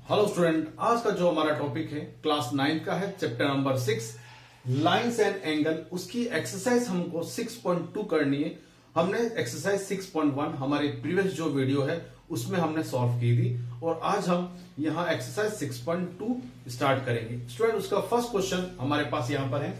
Hello student, आज का जो हमारा टॉपिक है क्लास 9 का है, chapter number 6 lines and angle. उसकी एक्सरसाइज हमको 6.2 करनी है। हमने एक्सरसाइज 6.1 हमारे प्रीवियस जो वीडियो है उसमें हमने सॉल्व की थी और आज हम यहाँ एक्सरसाइज 6.2 स्टार्ट करेंगे। स्टूडेंट, उसका फर्स्ट क्वेश्चन हमारे पास यहाँ पर है।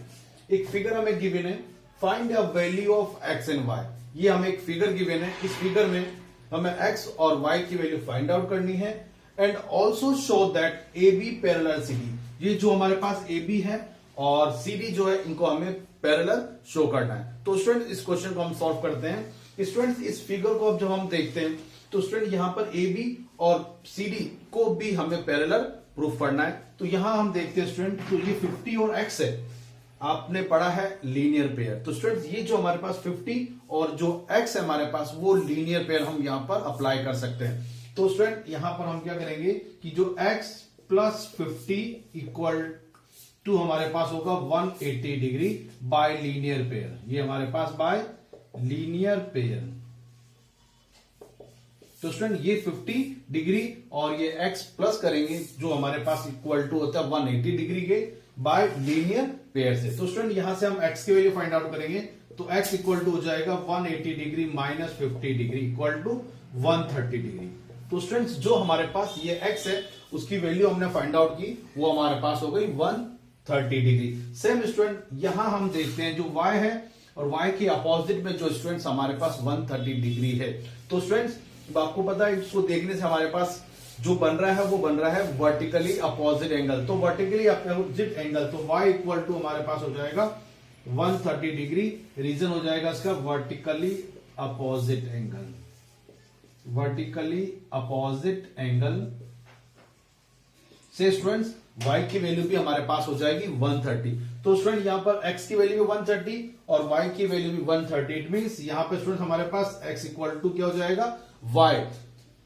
एक फिगर हमें गिवन है, find the value of X and Y. ये हमें एक फिगर गिवन है, इस फिगर में हमें एक्स और वाई की वैल्यू फाइंड आउट करनी है and also show that A B parallel C D. ये जो हमारे पास ए बी है और सी डी जो है इनको हमें पैरेलल शो करना है। तो स्टूडेंट, इस क्वेश्चन को हम सॉल्व करते हैं। स्टूडेंट, इस फिगर को अब जब हम देखते हैं तो स्टूडेंट यहाँ पर ए बी और सी डी को भी हमें पैरेलल प्रूफ करना है। तो यहां हम देखते हैं स्टूडेंट, तो ये 50 और एक्स है, आपने पढ़ा है लीनियर पेयर। तो स्टूडेंट, ये जो हमारे पास 50 और जो एक्स है हमारे पास वो लीनियर पेयर हम यहां पर अप्लाई कर सकते हैं। तो स्टूडेंट, यहां पर हम क्या करेंगे कि जो x प्लस 50 इक्वल टू हमारे पास होगा 180 डिग्री बाय लीनियर पेयर। ये हमारे पास बाय लीनियर पेयर। तो स्टूडेंट, ये 50 डिग्री और ये x प्लस करेंगे जो हमारे पास इक्वल टू होता है 180 डिग्री के बाय लीनियर पेयर से। तो स्टूडेंट, यहां से हम x की वैल्यू फाइंड आउट करेंगे तो x इक्वल टू हो जाएगा 180 degree minus 50 degree equal to 130 degree. तो स्टूडेंट्स, जो हमारे पास ये x है उसकी वैल्यू हमने फाइंड आउट की, वो हमारे पास हो गई 130 डिग्री। सेम स्टूडेंट, यहां हम देखते हैं जो y है और y के अपोजिट में जो स्टूडेंट्स हमारे पास 130 डिग्री है। तो स्टूडेंट्स, आपको पता है इसको देखने से हमारे पास जो बन रहा है वो बन रहा है वर्टिकली अपोजिट एंगल। तो वर्टिकली अपोजिट एंगल, तो y इक्वल टू हमारे पास हो जाएगा 130 डिग्री। रीजन हो जाएगा इसका vertically opposite angle. Vertically opposite angle से स्टूडेंट्स y की वैल्यू भी हमारे पास हो जाएगी 130। तो स्टूडेंट, यहां पर x की वैल्यू भी 130 और y की वैल्यू भी 130। इट मींस यहां पर स्टूडेंट हमारे पास x इक्वल टू क्या हो जाएगा y।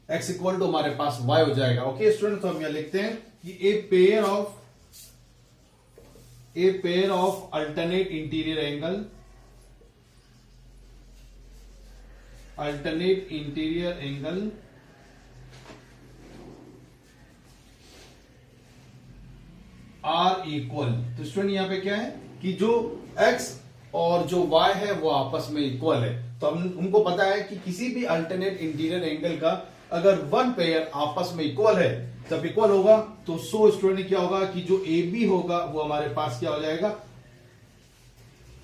x इक्वल टू हमारे पास y हो जाएगा। ओके स्टूडेंट, तो हम यहां लिखते हैं कि a pair of alternate interior angle, alternate interior angle are equal. तो स्टूडेंट, यहां पे क्या है कि जो x और जो y है वो आपस में इक्वल है। तो हमको पता है कि किसी भी अल्टरनेट इंटीरियर एंगल का अगर वन पेयर आपस में इक्वल है, जब इक्वल होगा तो सो स्टूडेंट क्या होगा कि जो ए बी होगा वो हमारे पास क्या हो जाएगा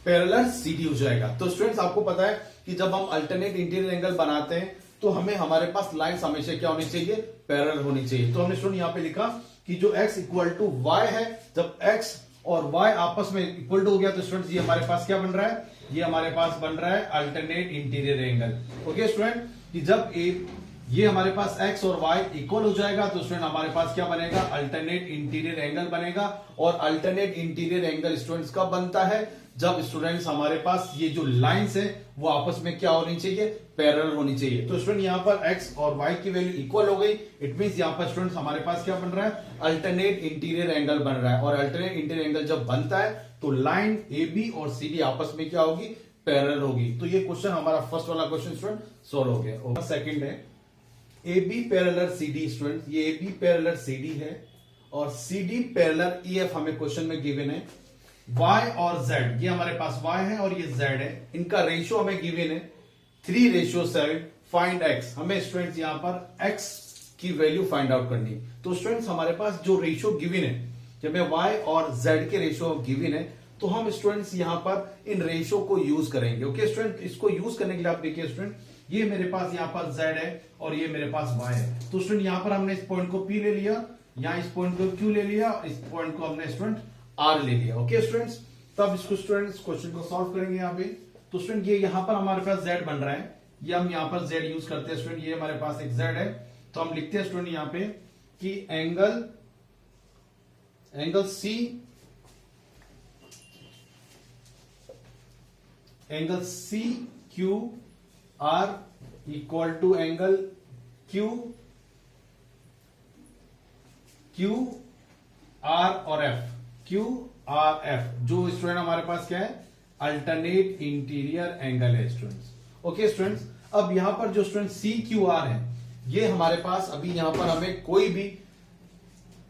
पैरेलल सीडी हो जाएगा। तो स्टूडेंट्स, आपको पता है कि जब हम अल्टरनेट इंटीरियर एंगल बनाते हैं तो हमें हमारे पास लाइंस हमेशा क्या होनी चाहिए, पैरेलल होनी चाहिए। तो हमने स्टूडेंट यहां पे लिखा कि जो x इक्वल टू y है, जब x और y आपस में इक्वल टू हो गया तो स्टूडेंट्स ये हमारे पास क्या बन रहा है, ये हमारे पास बन रहा है alternate interior angle. Okay student, कि जब ये हमारे पास x और y इक्वल हो जाएगा तो स्टूडेंट हमारे पास क्या बनेगा, अल्टरनेट इंटीरियर एंगल बनेगा। और अल्टरनेट इंटीरियर एंगल स्टूडेंट्स कब बनता है, जब स्टूडेंट्स हमारे पास ये जो लाइंस है वो आपस में क्या होनी चाहिए, पैरेलल होनी चाहिए। तो स्टूडेंट यहां पर x और y की वैल्यू इक्वल हो गई। इट मींस यहां पर स्टूडेंट्स हमारे पास क्या बन रहा है, अल्टरनेट इंटीरियर एंगल बन रहा है। और अल्टरनेट इंटीरियर एंगल जब बनता है तो लाइन ए बी और सी डी आपस में क्या होगी, पैरेलल होगी। तो ये क्वेश्चन हमारा फर्स्ट वाला क्वेश्चन स्टूडेंट सोल्व हो गया। और सेकंड है A B parallel C D. Student, ये A B parallel C D है और C D parallel E F हमें क्वेश्चन में गिवन है। y और z, ये हमारे पास y है और ये z है, इनका रेशियो हमें गिवन है 3:7। फाइंड x, हमें स्टूडेंट्स यहां पर x की वैल्यू फाइंड आउट करनी। तो स्टूडेंट्स हमारे पास जो रेशियो गिवन है, जब y और z के रेशियो गिवन है तो हम स्टूडेंट्स यहां पर इन रेशियो को यूज करेंगे। ओके स्टूडेंट, इसको यूज करने के लिए आप देखिए स्टूडेंट, ये मेरे पास यहां पर z है और ये मेरे पास y है। तो स्टूडेंट यहां पर हमने इस पॉइंट को p ले लिया, यहां इस पॉइंट को q ले लिया, इस पॉइंट को हमने स्टूडेंट r ले लिया। ओके स्टूडेंट्स, तब इसको स्टूडेंट्स क्वेश्चन को सॉल्व करेंगे यहां पे। तो स्टूडेंट, ये यहां पर हमारे पास z बन रहा है, ये हम यहां पर z यूज करते हैं स्टूडेंट, ये हमारे पास एक z है। तो हम लिखते हैं स्टूडेंट यहां पे कि angle C Q R equal to angle Q R और एफ, क्यू आर एफ, जो स्टूडेंट हमारे पास क्या है, अल्टरनेट इंटीरियर एंगल है स्टूडेंट्स। ओके स्टूडेंट्स, अब यहां पर जो स्टूडेंट सी क्यू आर है, ये हमारे पास अभी यहां पर हमें कोई भी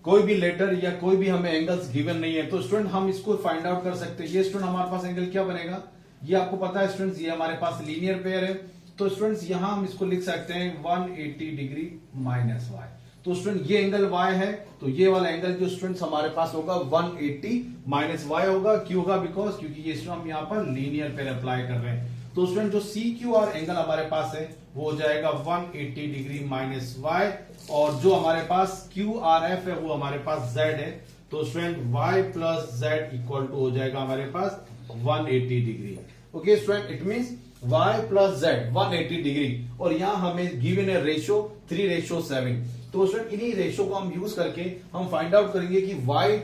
कोई भी लेटर या कोई भी हमें एंगल्स गिवन नहीं है, तो स्टूडेंट हम इसको फाइंड आउट कर सकते हैं। ये स्टूडेंट हमारे पास एंगल क्या बनेगा, ये आपको पता है स्टूडेंट्स, ये हमारे पास लीनियर पेयर है। तो स्टूडेंट्स यहां हम इसको लिख सकते हैं 180 डिग्री माइनस वाई। तो स्टूडेंट ये एंगल y है, तो ये वाला एंगल जो स्टूडेंट्स हमारे पास होगा 180 माइनस वाई होगा। क्यों होगा, बिकॉज क्योंकि ये हम यहाँ पर लीनियर पेयर अप्लाई कर रहे हैं। तो स्टूडेंट जो CQR एंगल हमारे पास है वो हो जाएगा 180 डिग्री माइनस वाई, और जो हमारे पास QRF है वो हमारे पास Z है। तो student y plus Z equal to हो जाएगा हमारे पास 180 degree. Okay student, it means y plus Z 180 degree, और यहां हमें गिवन है रेशियो 3:7। तो स्टूडेंट इन्हीं रेशियो को हम यूज करके हम फाइंड आउट करेंगे कि y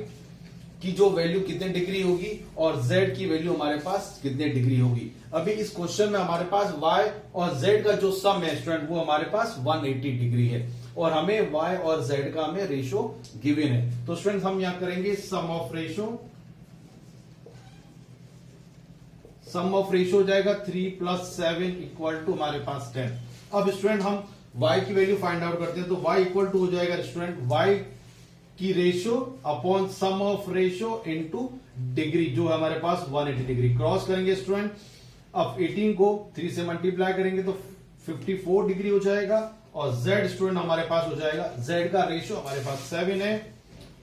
की जो वैल्यू कितने डिग्री होगी और z की वैल्यू हमारे पास कितने डिग्री होगी। अभी इस क्वेश्चन में हमारे पास y और z का जो सम है स्टूडेंट वो हमारे पास 180 डिग्री है, और हमें y और z का हमें रेशियो गिवन है। तो स्टूडेंट हम यहां करेंगे sum of ratio, sum of ratio हो जाएगा 3 + 7 इक्वल टू हमारे पास 10। अब स्टूडेंट हम y की वैल्यू फाइंड आउट करते हैं, तो y इक्वल टू हो जाएगा स्टूडेंट y की ratio upon sum of ratio into degree, जो है हमारे पास 180 डिग्री। क्रॉस करेंगे स्टूडेंट, अब 18 को 3 से मल्टीप्लाई करेंगे तो 54 डिग्री हो जाएगा, और z स्टूडेंट हमारे पास हो जाएगा, z का रेशियो हमारे पास 7 है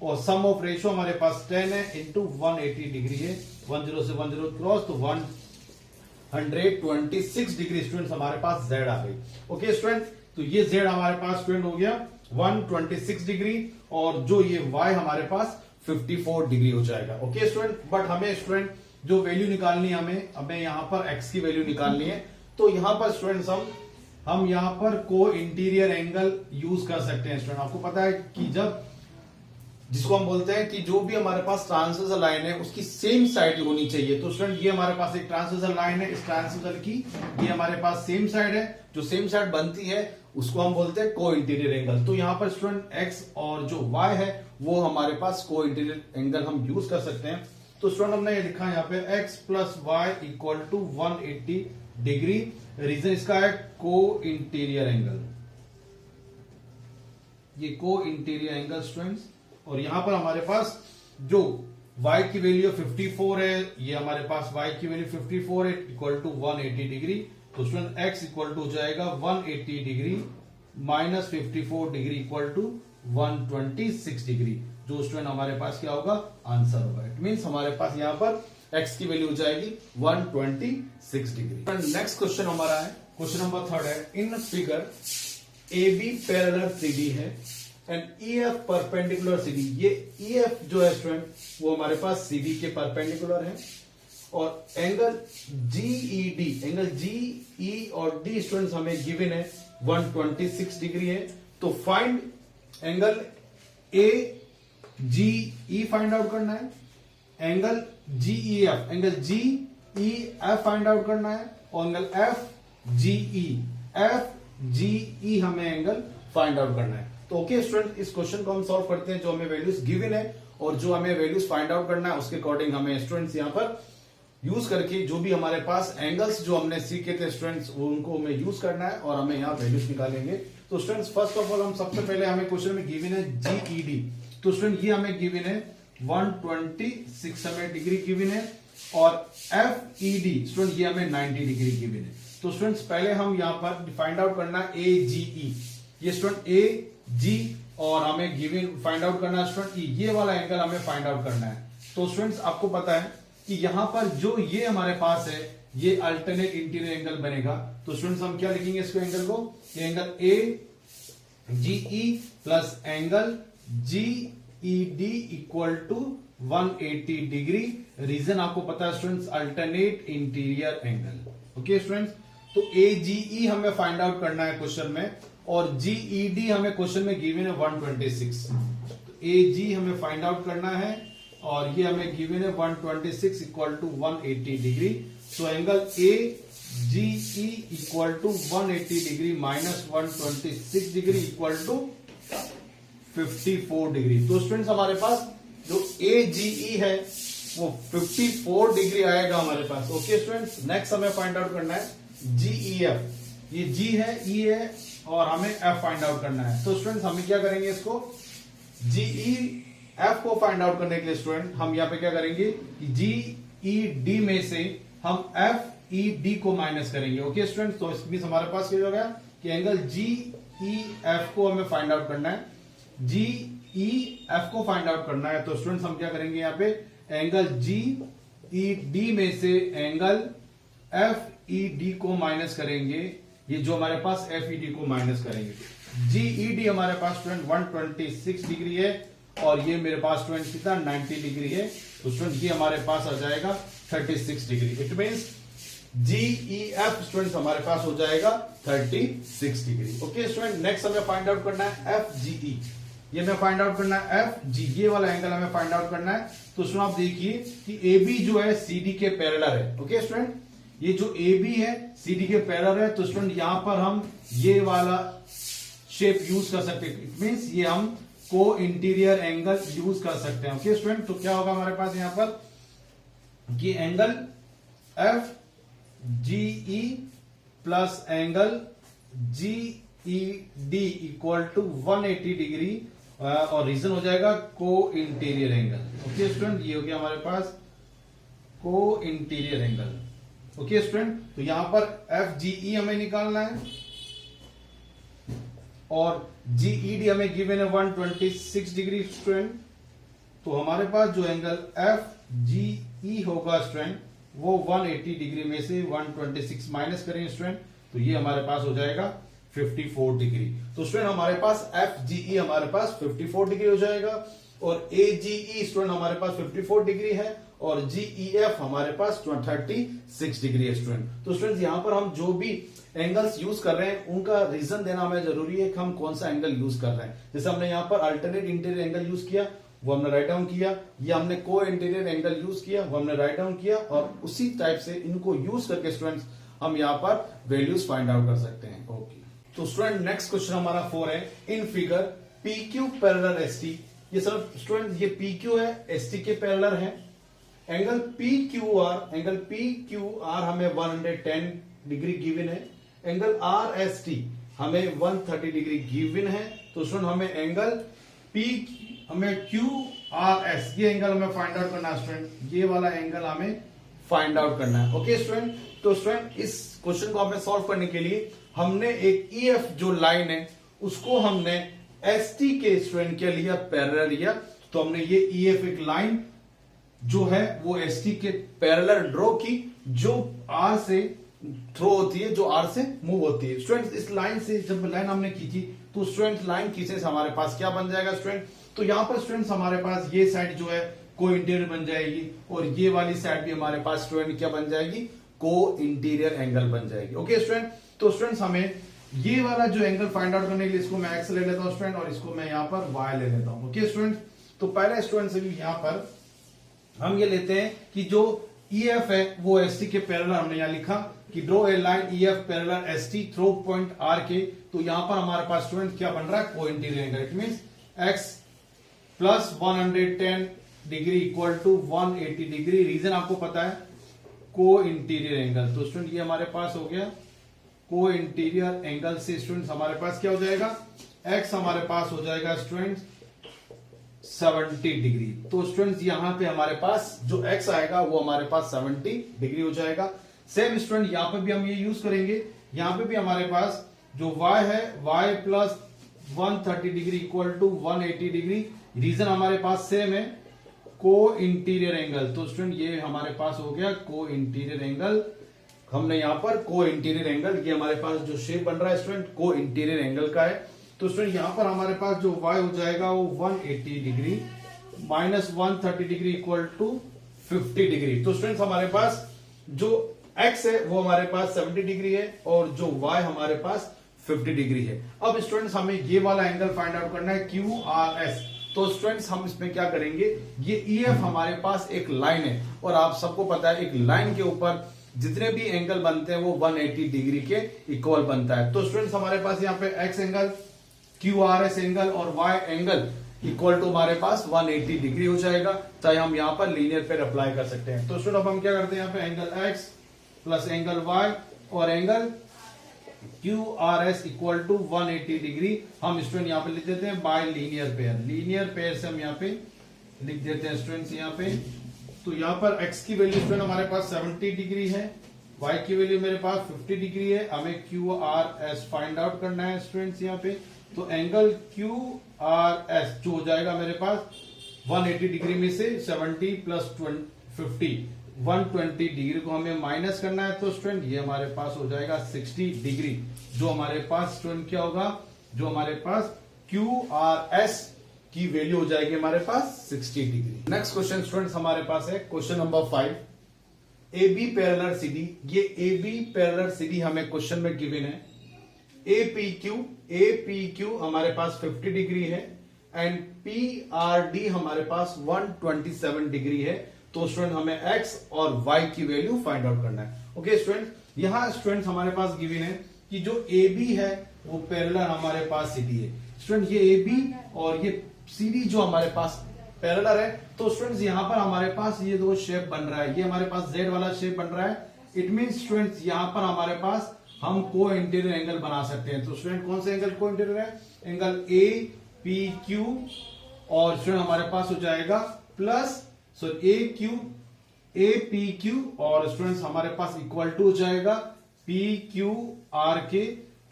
और सम ऑफ रेशियो हमारे पास 10 है इंटू 180 डिग्री है। 10 से 10 क्रॉस, तो 126 डिग्री स्टूडेंट हमारे पास z आ गई। ओके स्टूडेंट, तो ये z हमारे पास स्टूडेंट हो गया 126 डिग्री, और जो ये y हमारे पास 54 डिग्री हो जाएगा। ओके स्टूडेंट, बट हमें स्टूडेंट जो वैल्यू निकालनी है, हमें यहां पर x की वैल्यू निकालनी है। तो यहां पर स्टूडेंट्स हम यहां पर को इंटीरियर एंगल यूज कर सकते हैं। स्टूडेंट आपको पता है कि जब जिसको हम बोलते हैं कि जो भी हमारे पास ट्रांसवर्सल लाइन है उसकी सेम साइड होनी चाहिए। तो स्टूडेंट ये हमारे पास एक ट्रांसवर्सल लाइन है, इस ट्रांसवर्सल की ये हमारे पास सेम साइड है, जो सेम साइड बनती है उसको हम बोलते हैं को इंटीरियर एंगल। तो यहां पर स्टूडेंट x और जो y है वो हमारे पास को इंटीरियर एंगल हम यूज कर सकते हैं। तो स्टूडेंट हमने ये लिखा है यहाँ पे x plus Y equal to 180 degree. Reason इसका है को इंटीरियर एंगल, ये को इंटीरियर एंगल स्टूडेंट्स, और यहां पर हमारे पास जो y की वैल्यू 54 है, ये हमारे पास y की वैल्यू 54 है इक्वल टू 180 डिग्री। तो स्टूडेंट x इक्वल टू हो जाएगा 180 degree minus 54 degree equal to 126 degree, जो स्टूडेंट हमारे पास क्या होगा, आंसर होगा। इट मींस हमारे पास यहाँ पर x की वैल्यू हो जाएगी 126 डिग्री। नेक्स्ट क्वेश्चन हमारा है, क्वेश्चन नंबर 3 है, in figure AB parallel CD है एंड EF परपेंडिकुलर CD। ये EF जो है स्टूडेंट वो हमारे पास CD के परपेंडिकुलर है, और एंगल GED, एंगल GE और D स्टूडेंट्स हमें गिवन है 126 डिग्री है। तो find angle AGE find out करना है, angle GEF, angle GEF find out करना है, और एंगल FGE हमें एंगल फाइंड आउट करना है। तो ओके स्टूडेंट, इस क्वेश्चन को हम सॉल्व करते हैं। जो हमें वैल्यूज गिवन है और जो हमें वैल्यूज फाइंड आउट करना है उसके अकॉर्डिंग हमें स्टूडेंट्स यहाँ पर यूज करके जो भी हमारे पास एंगल्स जो हमने सीखे थे स्टूडेंट्स उनको हमें यूज करना है और हमें यहाँ वैल्यूज निकालेंगे। तो स्टूडेंट्स फर्स्ट ऑफ ऑल हम सबसे पहले हमें क्वेश्चन में गिवन है GED। तो स्टूडेंट ये हमें गिवन है 126 हमें डिग्री गिवन है, और FED स्टूडेंट ये हमें 90 डिग्री गिवन है। तो स्टूडेंट्स पहले हम यहाँ पर फाइंड आउट करना है AGE, ये स्टूडेंट AG, और हमें गिवन फाइंड आउट करना है स्टूडेंट ये वाला एंगल हमें फाइंड आउट करना है। तो स्टूडेंट्स आपको पता है कि यहां पर जो ये हमारे पास है ये अल्टरनेट इंटीरियर एंगल बनेगा। तो स्टूडेंट्स हम क्या लिखेंगे इसको एंगल को, ये angle AGE plus angle GED equal to 180 degree. Reason आपको पता है students, alternate interior angle. Okay students, तो AGE हमें फाइंड आउट करना है क्वेश्चन में, और GED हमें क्वेश्चन में गिवन है 126। तो AG हमें फाइंड आउट करना है और ये हमें गिवन है 126 equal to 180 degree. So angle AGE equal to 180 degree minus 126 degree equal to 54 degree. तो स्टूडेंट्स हमारे पास जो AGE है वो 54 डिग्री आएगा हमारे पास। ओके स्टूडेंट्स, नेक्स्ट हमें फाइंड आउट करना है GEF, ये G है, E है, और हमें F फाइंड आउट करना है। तो स्टूडेंट्स हमें क्या करेंगे, इसको जीई एफ को फाइंड आउट करने के लिए स्टूडेंट हम यहाँ पे क्या करेंगे कि जीई में से हम एफ ई डी को माइनस करेंगे। ओके स्टूडेंट, तो इस बीच हमारे पास क्या हो गया कि एंगल जीई एफ को हमें फाइंड आउट करना है, जीई एफ को फाइंड आउट करना है। तो स्टूडेंट्स हम क्या करेंगे यहाँ पे एंगल जीई डी में से एंगल एफ ई डी को माइनस करेंगे, ये जो हमारे पास एफ ई डी को माइनस करेंगे। जीई डी हमारे पास स्टूडेंट 126 डिग्री है और ये मेरे पास स्टूडेंट कितना 90 डिग्री है, तो स्टूडेंट ये हमारे पास आ जाएगा 36 degree. It means GEF student हमारे पास हो जाएगा 36 डिग्री। ओके स्टूडेंट, नेक्स्ट हमें फाइंड आउट करना है एफ जीई, ये हमें फाइंड आउट करना है एफ जी, ये वाला एंगल हमें फाइंड आउट करना है। तो स्टूडेंट आप देखिए कि ए बी जो है सी डी के पैरेलल है। ओके स्टूडेंट, ये जो ए बी है सी डी के पैरेलल है, तो स्टूडेंट यहां पर हम ये वाला शेप यूज कर सकते हैं। इट मीन्स ये हम को इंटीरियर एंगल यूज कर सकते हैं। ओके स्टूडेंट, तो क्या होगा हमारे पास यहां पर कि angle F G E plus angle G E D equal to 180 degree और रीजन हो जाएगा को इंटीरियर एंगल। ओके स्टूडेंट, ये हो गया हमारे पास को इंटीरियर एंगल। ओके स्टूडेंट, तो यहां पर एफ जीई हमें निकालना है और जीईडी हमें गिवन है 126 डिग्री स्टूडेंट। तो हमारे पास जो एंगल एफ जीई होगा स्टूडेंट वो 180 डिग्री में से 126 माइनस करेंगे स्टूडेंट, तो ये हमारे पास हो जाएगा 54 डिग्री। तो स्टूडेंट हमारे पास एफ जीई हमारे पास 54 डिग्री हो जाएगा और ए जीई स्टूडेंट हमारे पास 54 डिग्री है और जीईएफ हमारे पास 36 डिग्री है स्टूडेंट। तो स्टूडेंट यहां पर हम जो भी एंगल्स यूज कर रहे हैं उनका रीजन देना हमें जरूरी है कि हम कौन सा एंगल यूज कर रहे हैं। जैसे हमने यहाँ पर अल्टरनेट इंटीरियर एंगल यूज किया वो हमने राइट डाउन किया, या हमने को इंटीरियर एंगल यूज किया वो हमने राइट डाउन किया, और उसी टाइप से इनको यूज करके स्टूडेंट्स हम यहाँ पर वैल्यूज फाइंड आउट कर सकते हैं। ओके, तो स्टूडेंट नेक्स्ट क्वेश्चन हमारा 4 है in figure P Q parallel S T. ये सब स्टूडेंट ये पी क्यू है एस टी के पैरेलल है। एंगल पी क्यू आर हमें 110 डिग्री गिवन है, एंगल आर एस टी हमें 130 डिग्री गिवन है। तो स्टूडेंट हमें एंगल हमें क्यू आर एस ये एंगल हमें फाइंड आउट करना है स्टूडेंट, ये वाला एंगल हमें फाइंड आउट करना है। ओके स्टूडेंट, तो स्टूडेंट इस क्वेश्चन को हमें सॉल्व करने के लिए हमने एक ईएफ जो लाइन है उसको हमने एसटी के स्टूडेंट के लिए पैरेलल लिया। तो हमने ये ईएफ एक लाइन जो है वो एसटी के पैरेलल ड्रॉ की जो आर से थ्रो होती है, जो आर से मूव होती है। स्टूडेंट इस लाइन से जब लाइन हमने खींची तो स्टूडेंट लाइन खींचने से हमारे पास क्या बन जाएगा स्टूडेंट, तो यहां पर स्टूडेंट्स हमारे पास ये साइड जो है को इंटीरियर बन जाएगी और ये वाली साइड भी हमारे पास स्टूडेंट क्या बन जाएगी को इंटीरियर एंगल बन जाएगी। ओके स्टूडेंट, तो स्टूडेंट्स हमें ये वाला जो एंगल फाइंड आउट करने के लिए इसको मैं एक्स ले लेता हूं स्टूडेंट और इसको मैं यहाँ पर वाई ले लेता हूं। ओके स्टूडेंट, तो पहले स्टूडेंट से यहाँ पर हम ये लेते हैं कि जो EF है वो ST के पैरेलल हमने यहाँ लिखा कि draw a line EF parallel ST through point R के। तो यहां पर हमारे पास स्टूडेंट क्या बन रहा है को interior angle. It means x plus 110 degree equal to 180 degree. Reason आपको पता है को इंटीरियर एंगल। तो स्टूडेंट ये हमारे पास हो गया को इंटीरियर एंगल से स्टूडेंट हमारे पास क्या हो जाएगा x हमारे पास हो जाएगा स्टूडेंट 70 डिग्री। तो स्टूडेंट्स यहां पे हमारे पास जो x आएगा वो हमारे पास 70 डिग्री हो जाएगा। सेम स्टूडेंट यहां पे भी हम ये यूज करेंगे, यहां पे भी हमारे पास जो y है y plus 130 degree equal to 180 degree. Reason हमारे पास सेम है को इंटीरियर एंगल। तो स्टूडेंट ये हमारे पास हो गया को इंटीरियर एंगल। हमने यहां पर को इंटीरियर एंगल, ये हमारे पास जो शेप बन रहा है स्टूडेंट को इंटीरियर एंगल का है। तो स्टूडेंट यहां पर हमारे पास जो y हो जाएगा वो 180 degree minus 130 degree equal to 50 degree. तो स्टूडेंट्स हमारे पास जो x है वो हमारे पास 70 डिग्री है और जो y हमारे पास 50 डिग्री है। अब स्टूडेंट्स हमें ये वाला एंगल फाइंड आउट करना है QRS। तो स्टूडेंट्स हम इसमें क्या करेंगे, ये EF हमारे पास एक लाइन है और आप सबको पता है एक लाइन के ऊपर जितने भी एंगल बनते हैं वो 180 डिग्री के इक्वल बनता है। तो स्टूडेंट्स हमारे पास यहाँ पे x एंगल QRS एंगल और y एंगल इक्वल टू हमारे पास 180 डिग्री हो जाएगा, चाहे हम यहाँ पर लीनियर पे अप्लाई कर सकते हैं। तो स्टूडेंट अब हम क्या करते हैं यहाँ पे angle x plus angle y और angle Q R S equal to 180 degree हम स्टूडेंट यहाँ पे लिख देते हैं by linear pair. Linear pair से हम यहाँ पे लिख देते हैं स्टूडेंट्स यहाँ पे। तो यहाँ पर x की वैल्यू स्टूडेंट हमारे पास 70 डिग्री है, y की वैल्यू मेरे पास 50 डिग्री है। हमें Q R S find out करना है स्टूडेंट्स यहाँ पे। तो एंगल क्यू आर एस जो हो जाएगा मेरे पास 180 डिग्री में से 70 प्लस 50 120 डिग्री को हमें माइनस करना है। तो स्टूडेंट ये हमारे पास हो जाएगा 60 डिग्री, जो हमारे पास स्टूडेंट क्या होगा, जो हमारे पास क्यू आर एस की वैल्यू हो जाएगी हमारे पास 60 डिग्री। नेक्स्ट क्वेश्चन स्टूडेंट्स हमारे पास है question number 5, A B parallel C D. ये A B parallel C D हमें क्वेश्चन में गिवन है। ए पी क्यू हमारे पास 50 डिग्री है एंड पी आर डी हमारे पास 127 डिग्री है। तो स्टूडेंट हमें x और y की वैल्यू फाइंड आउट करना है। ओके स्टूडेंट, यहां स्टूडेंट हमारे पास गिवन है कि जो ए बी है वो पैरेलल हमारे पास सी डी है। स्टूडेंट ये ए बी और ये सी डी जो हमारे पास पैरेलल है, तो स्टूडेंट्स यहां पर हमारे पास ये दो शेप बन रहा है। ये हमारे पास z वाला शेप बन रहा है। इट मींस स्टूडेंट्स यहां पर हमारे पास हम को इंटीरियर एंगल बना सकते हैं। तो स्टूडेंट कौन सा एंगल को इंटीरियर है, एंगल ए पी क्यू, और स्टूडेंट हमारे पास हो जाएगा प्लस ए पी क्यू और स्टूडेंट्स हमारे पास इक्वल टू हो जाएगा पी क्यू आर के।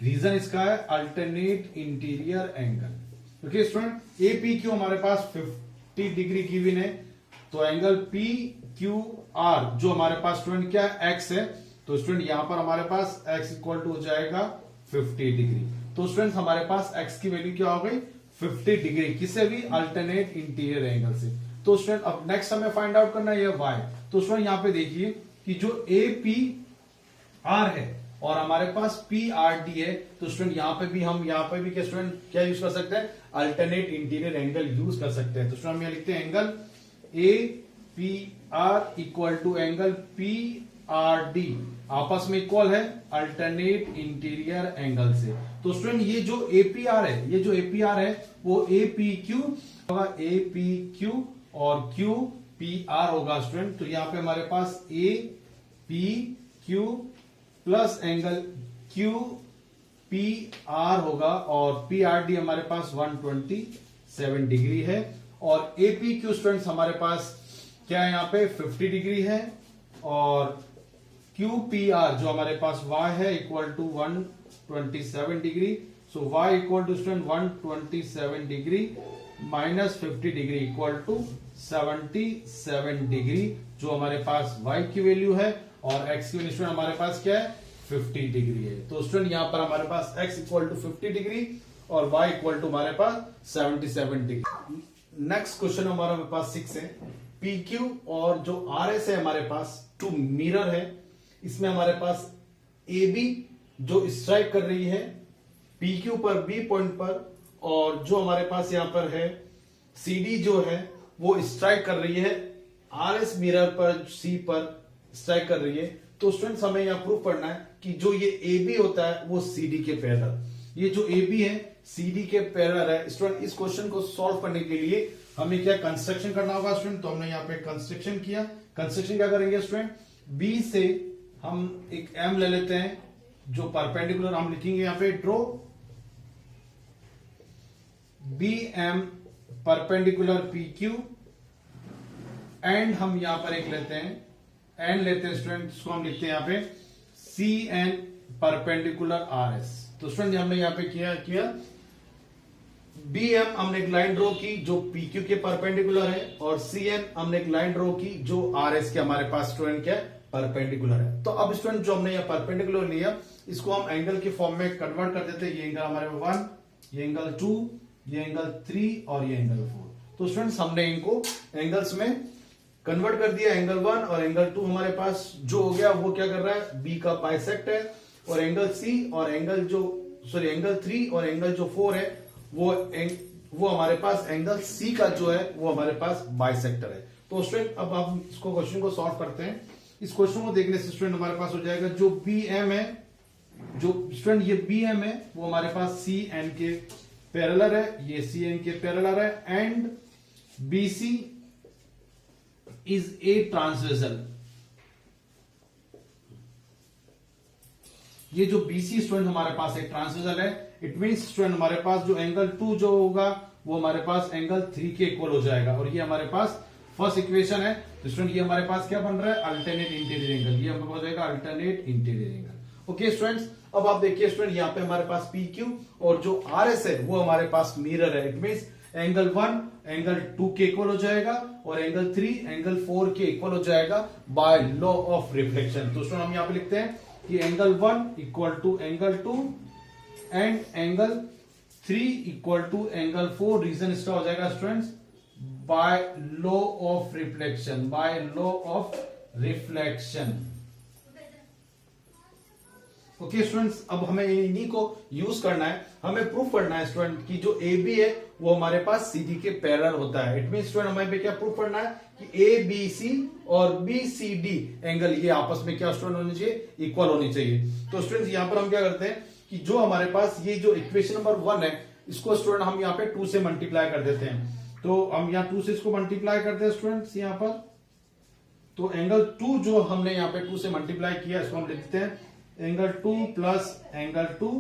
रीजन इसका है alternate interior angle. Okay student, ए पी क्यू हमारे पास 50 डिग्री गिवन है। तो एंगल पी क्यू आर जो हमारे पास स्टूडेंट क्या है, एक्स है। तो स्टूडेंट यहां पर हमारे पास x इक्वल टू हो जाएगा 50 डिग्री। तो स्टूडेंट हमारे पास x की वैल्यू क्या हो गई 50 डिग्री, किसे भी अल्टरनेट इंटीरियर एंगल से। तो स्टूडेंट अब नेक्स्ट हमें फाइंड आउट करना है y। तो स्टूडेंट यहां पे देखिए कि जो ए पी आर है और हमारे पास पी आर डी है, तो स्टूडेंट यहां पे भी क्या स्टूडेंट क्या यूज कर सकते हैं, अल्टरनेट इंटीरियर एंगल यूज कर सकते हैं। तो स्टूडेंट हम यहां लिखते हैं angle A P R equal to angle P R D आपस में इक्वल है अल्टरनेट इंटीरियर एंगल से। तो स्टूडेंट ये जो एपीआर है वो एपीक्यू होगा, एपीक्यू और क्यू पी आर होगा स्टूडेंट। तो यहां पे हमारे पास A P Q plus angle Q P R होगा और पी आर डी हमारे पास 127 डिग्री है। और एपी क्यू स्टूडेंट्स हमारे पास क्या है, यहाँ पे 50 डिग्री है और QPR जो हमारे पास y है equal to 127 degree. So y equal to student 127 degree minus 50 degree equal to 77 degree, जो हमारे पास y की वैल्यू है और x की वैल्यू स्टूडेंट हमारे पास क्या है 50 डिग्री है। तो स्टूडेंट यहां पर हमारे पास x इक्वल टू 50 डिग्री और y इक्वल टू हमारे पास 77 डिग्री। नेक्स्ट क्वेश्चन हमारे पास 6 है, PQ और जो RS है हमारे पास टू मिरर है। इसमें हमारे पास AB जो स्ट्राइक कर रही है PQ पर B पॉइंट पर, और जो हमारे पास यहां पर है CD जो है वो स्ट्राइक कर रही है RS मिरर पर C पर स्ट्राइक कर रही है। तो स्टूडेंट्स हमें यहां प्रूफ करना है कि जो ये AB होता है वो CD के पैरेलल, ये जो AB है CD के पैरेलल है। स्टूडेंट इस क्वेश्चन को सॉल्व करने के लिए हमें क्या कंस्ट्रक्शन करना होगा स्टूडेंट, तो हमने यहाँ पे कंस्ट्रक्शन किया। कंस्ट्रक्शन क्या करेंगे स्टूडेंट, B से हम एक M ले लेते हैं जो परपेंडिकुलर हम लिखेंगे यहां पे draw BM perpendicular PQ and हम यहां पर एक लेते हैं एंड लेते हैं स्टूडेंट, इसको हम लिखते हैं यहां पे CN परपेंडिकुलर RS। तो स्टूडेंट हमने यहां पे किया BM हमने एक लाइन ड्रॉ की जो PQ के परपेंडिकुलर है और CN हमने एक लाइन ड्रॉ की जो RS के हमारे पास स्टूडेंट क्या है परपेंडिकुलर है। तो अब स्टूडेंट जो हमने यहाँ परपेंडिकुलर लिया इसको हम एंगल के फॉर्म में कन्वर्ट कर देते हैं। ये एंगल हमारे 1, ये एंगल 2, ये एंगल 3 और ये एंगल 4। तो स्टूडेंट्स हमने इनको एंगल्स में कन्वर्ट कर दिया। एंगल 1 और एंगल 2 हमारे पास जो हो गया वो क्या कर रहा है, B का बाइसेक्ट है, और एंगल C और एंगल 3 और एंगल जो 4 है वो हमारे पास एंगल C का जो है वो हमारे पास बाइसेक्टर है। तो स्टूडेंट अब हम इसको क्वेश्चन को सॉल्व करते हैं। इस क्वेश्चन को देखने से स्टूडेंट हमारे पास हो जाएगा जो BM है, जो स्टूडेंट ये BM है वो हमारे पास CN के पैरेलल है, ये CN के पैरेलल है and BC is a transversal. ये जो BC स्टूडेंट हमारे पास एक ट्रांसवर्सल है, इट मींस स्टूडेंट हमारे पास जो एंगल 2 जो होगा वो हमारे पास एंगल 3 के इक्वल हो जाएगा। और ये हमारे पास फर्स्ट इक्वेशन है। तो स्टूडेंट ये हमारे पास क्या बन रहा है, अल्टरनेट इंटीरियर एंगल। ये हमारे पास हो जाएगा alternate interior angle. Okay students, अब आप देखिए स्टूडेंट यहाँ पे हमारे पास PQ और जो RS है वो हमारे पास मिरर है। इट मींस एंगल 1 एंगल 2 के इक्वल हो जाएगा और एंगल 3 एंगल 4 के इक्वल हो जाएगा बाय लॉ ऑफ रिफ्लेक्शन। तो स्टूडेंट हम यहाँ पे लिखते हैं कि angle 1 equal to angle 2 and angle 3 equal to angle 4। Reason इसका हो जाएगा students by law of reflection, by law of reflection. Okay students, अब हमें इन्हीं को यूज करना है, हमें प्रूफ करना है स्टूडेंट कि जो AB है वो हमारे पास CD के पैरेलल होता है। इट मीन स्टूडेंट हमें पे क्या प्रूफ करना है कि ABC और BCD एंगल ये आपस में क्या स्टूडेंट होने चाहिए, इक्वल होनी चाहिए। तो स्टूडेंट्स यहां पर हम क्या करते हैं कि जो हमारे पास ये जो इक्वेशन नंबर 1 है इसको स्टूडेंट हम यहाँ पे 2 से मल्टीप्लाई कर देते हैं। तो हम यहाँ 2 से इसको मल्टीप्लाई करते हैं स्टूडेंट्स यहाँ पर। तो एंगल 2 जो हमने यहाँ पे 2 से मल्टीप्लाई किया इसको हम लिख देते हैं एंगल 2 प्लस एंगल 2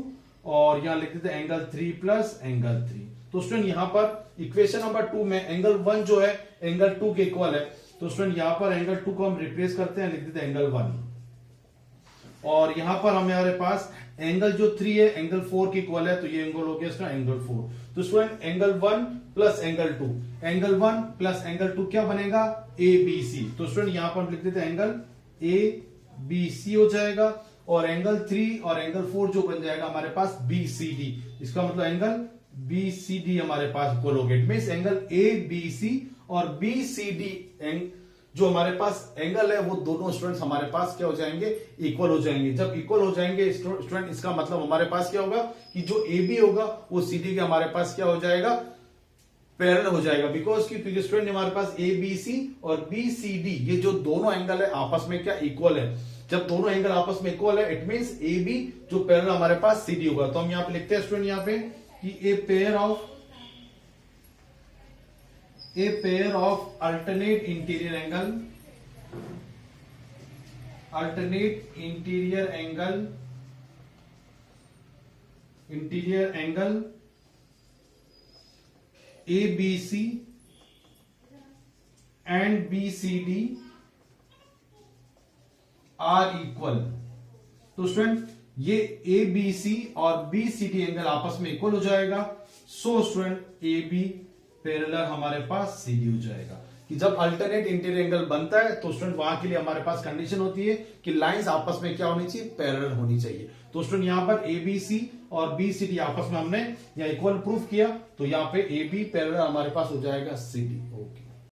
और यहां लिख देते हैं एंगल 3 प्लस एंगल 3। तो स्टूडेंट यहां पर इक्वेशन नंबर 2 में एंगल 1 जो है एंगल 2 के इक्वल है। तो स्टूडेंट यहां पर एंगल 2 को हम रिप्लेस करते हैं, लिख देते हैं एंगल 1। और यहां पर हमारे पास एंगल जो 3 है एंगल 4 के इक्वल है, तो ये एंगल हो गया इसका एंगल 4। तो student angle 1 plus angle 2, angle 1 plus angle 2 क्या बनेगा, ABC। तो स्टूडेंट यहां पर हम लिख देते हैं एंगल ABC हो जाएगा और एंगल 3 और एंगल 4 जो बन जाएगा हमारे पास BCD। इसका मतलब एंगल BCD हमारे पास इक्वल हो गया। इट मींस एंगल ABC और BCD जो हमारे पास एंगल है वो दोनों स्टूडेंट्स हमारे पास क्या हो जाएंगे, इक्वल हो जाएंगे। जब इक्वल हो जाएंगे स्टूडेंट इसका मतलब हमारे पास क्या होगा कि जो AB होगा वो CD के हमारे पास क्या हो जाएगा, पैरेलल हो जाएगा। बिकॉज क्योंकि स्टूडेंट हमारे पास ABC और BCD ये जो दोनों एंगल है आपस में क्या इक्वल है। जब दोनों एंगल आपस में इक्वल है इट मींस AB जो पैरेलल हमारे पास CD होगा। तो हम यहां पे लिखते हैं स्टूडेंट यहां पे कि a pair of alternate interior angle ABC and BCD are equal. तो स्टूडेंट ये ABC और BCD एंगल आपस में इक्वल हो जाएगा। सो स्टूडेंट AB पैरेलल हमारे पास CD हो जाएगा। कि जब अल्टरनेट इंटीरियर एंगल बनता है तो स्टूडेंट वहां के लिए हमारे पास कंडीशन होती है कि लाइंस आपस में क्या होनी चाहिए, पैरेलल होनी चाहिए। तो स्टूडेंट यहां पर ABC और BCD आपस में हमने या इक्वल प्रूफ किया, तो यहां पे AB पैरेलल हमारे पास हो जाएगा CD। ओके।